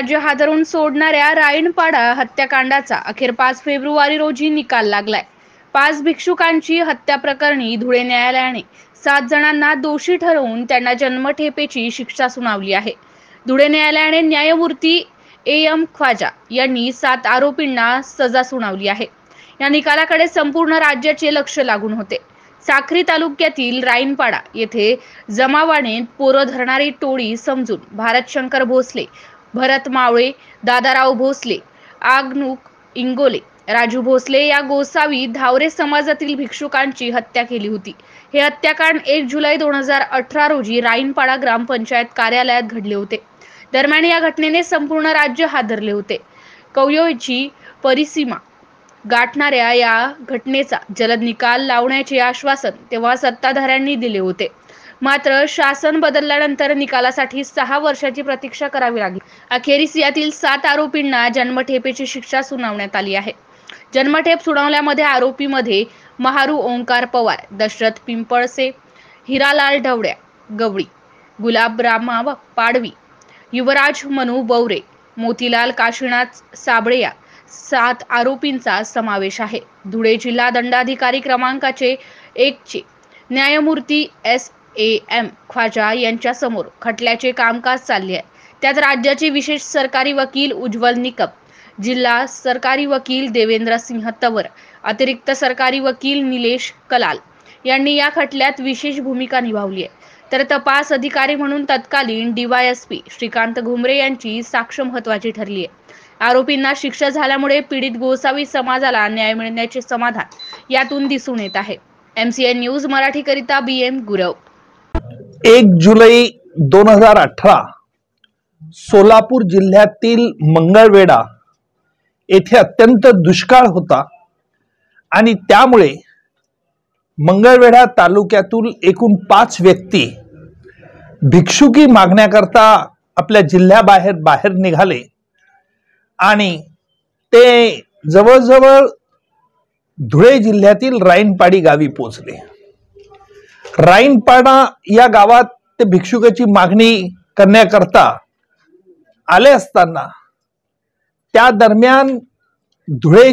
राज्य हादरवून सोडणाऱ्या राईनपाडा हत्याकांडाचा अखेर 5 फेब्रुवारी रोजी निकाल लागलाय। 5 भिक्षुकांची हत्या प्रकरणी धुळे न्यायालयाने 7 जणांना दोषी ठरवून त्यांना जन्मठेपेची शिक्षा सुनावली आहे। धुळे न्यायालयाने न्यायमूर्ती एम ख्वाजा यांनी 7 आरोपींना सजा सुनावली आहे। या निकालाकडे संपूर्ण राज्याचे लक्ष लागून होते। साक्री तालुक्यातील राईनपाडा येथे जमावाने पोरं धरणारी टोळी समजून भारत शंकर भोसले, भरत मावळे, दादाराव भोसले, आगनुक इंगोले, राजू भोसले या गोसावी धावरे समाजातील भिक्षुकांची हत्या केली होती। हे हत्याकांड 1 जुलै 2018 रोजी राईनपाडा ग्रामपंचायत कार्यालयात घडले होते। दरम्यान या घटनेने संपूर्ण राज्य हादरले होते। कवयोची परिसीमा गाठणाऱ्या या घटनेचा जलद निकाल लावण्याचे आश्वासन तेव्हा सत्ताधाऱ्यांनी दिले होते। मात्र शासन बदलल्यानंतर निकालासाठी 6 वर्षाची प्रतीक्षा करावी लागली। अखेरीस यातील 7 आरोपींना जन्मठेपेची शिक्षा सुनावण्यात आली आहे। जन्मठेप सुनावल्यामध्ये आरोपीमध्ये महारू ओंकार पवार, दशरथ पिंपळसे, हिरालाल ढवळ्या गवळी, गुलाबरामा पाडवी, युवराज मनु बौरे, मोतीलाल काशीनाथ साबळे या 7 आरोपींचा समावेश आहे। धुळे जिल्हा दंडाधिकारी क्रमांकाचे 1 चे न्यायमूर्ती एम ख्वाजा यांच्या समोर खटल्याचे कामकाज चालले आहे। त्यात राज्याचे विशेष सरकारी वकील उज्ज्वल निकम, जिल्हा सरकारी वकील देवेंद्र सिंह तवर, अतिरिक्त सरकारी वकील निलेश कलाल यांनी या खटल्यात विशेष भूमिका निभावली आहे। तर तपास अधिकारी म्हणून तत्कालीन DYSP श्रीकांत घुमरे यांची साक्ष महत्त्वाची ठरली आहे। आरोपींना शिक्षा झाल्यामुळे पीडित गोसावी समाजाला न्याय मिळण्याचे समाधान यातून दिसून येत आहे। MCN न्यूज मराठी करिता BM गुरव। 1 जुलै 2018 सोलापूर जिल्ह्यातील मंगळवेढा येथे अत्यंत दुष्काळ होता आणि त्यामुळे मंगळवेढा तालुक्यातील एकूण 5 व्यक्ती भिक्षुकी मागण्याकरता आपल्या जिल्ह्याबाहेर निघाले आणि ते जवळजवळ धुळे जिल्ह्यातील राईनपाडी गावी पोहोचले। राईनपाडा या गावात ते भिक्षुकाची मागणी करण्याकरता आले असताना त्या दरम्यान धुळे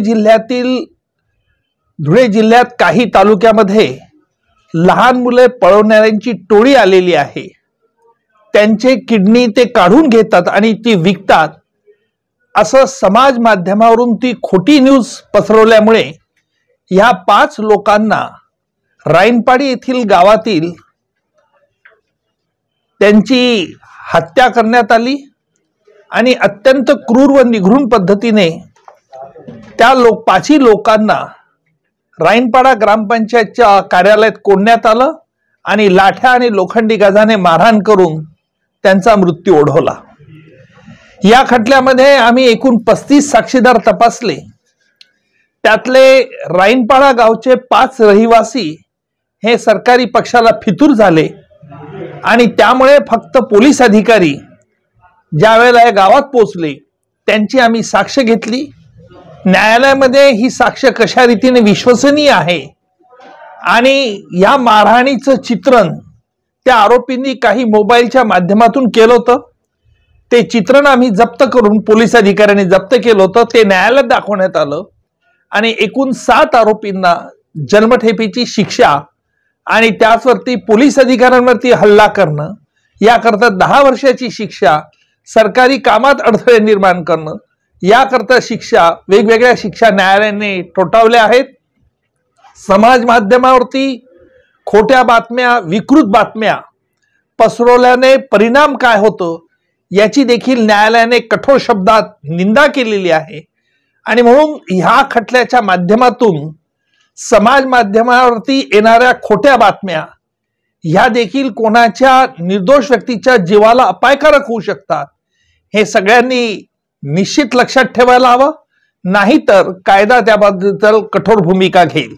जिल्ह्यात काही तालुक्यामध्ये लहान मुले पळवणाऱ्यांची टोळी आलेली आहे। त्यांचे किडनी ते काढून घेतात आणि ती विकतात असं समाज माध्यमावरून ती खोटी न्यूज पसरवल्यामुळे या 5 लोकांना राईनपाडी येथील गावातील त्यांची हत्या करण्यात आली आणि अत्यंत क्रूर व निघृण पद्धतीने त्या 5 लोकांना राईनपाडा ग्रामपंचायतच्या कार्यालयात कोंडण्यात आलं आणि लाठ्या आणि लोखंडी गजाने मारहाण करून त्यांचा मृत्यू ओढवला। या खटल्यामध्ये आम्ही एकूण 35 साक्षीदार तपासले। त्यातले राईनपाडा गावचे 5 रहिवासी हे सरकारी पक्षाला फितूर झाले आणि त्यामुळे फक्त पोलीस अधिकारी ज्या वेळेला या गावात पोहोचले त्यांची आम्ही साक्ष घेतली। न्यायालयामध्ये ही साक्ष कशा रीतीने विश्वसनीय आहे आणि या मारहाणीचं चित्रण त्या आरोपींनी काही मोबाईलच्या माध्यमातून केलं होतं, ते चित्रण आम्ही जप्त करून पोलीस अधिकाऱ्यांनी जप्त केलं होतं, ते न्यायालयात दाखवण्यात आलं आणि एकूण 7 आरोपींना जन्मठेपेची शिक्षा आणि त्याचवरती पोलीस अधिकाऱ्यांवरती हल्ला करणं याकरता 10 वर्षाची शिक्षा, सरकारी कामात अडथळे निर्माण करणं याकरता शिक्षा, वेगवेगळ्या शिक्षा न्यायालयाने ठोठावल्या आहेत। समाज माध्यमावरती खोट्या बातम्या, विकृत बातम्या पसरवल्याने परिणाम काय होतो याची देखील न्यायालयाने कठोर शब्दात निंदा केलेली आहे आणि म्हणून ह्या खटल्याच्या माध्यमातून समाज माध्यमावरती येणाऱ्या खोट्या बातम्या ह्या देखील कोणाच्या निर्दोष व्यक्तीच्या जीवाला अपायकारक होऊ शकतात। हे सगळ्यांनी निश्चित लक्षात ठेवायला हवं, नाहीतर कायदा त्याबद्दल कठोर भूमिका घेईल।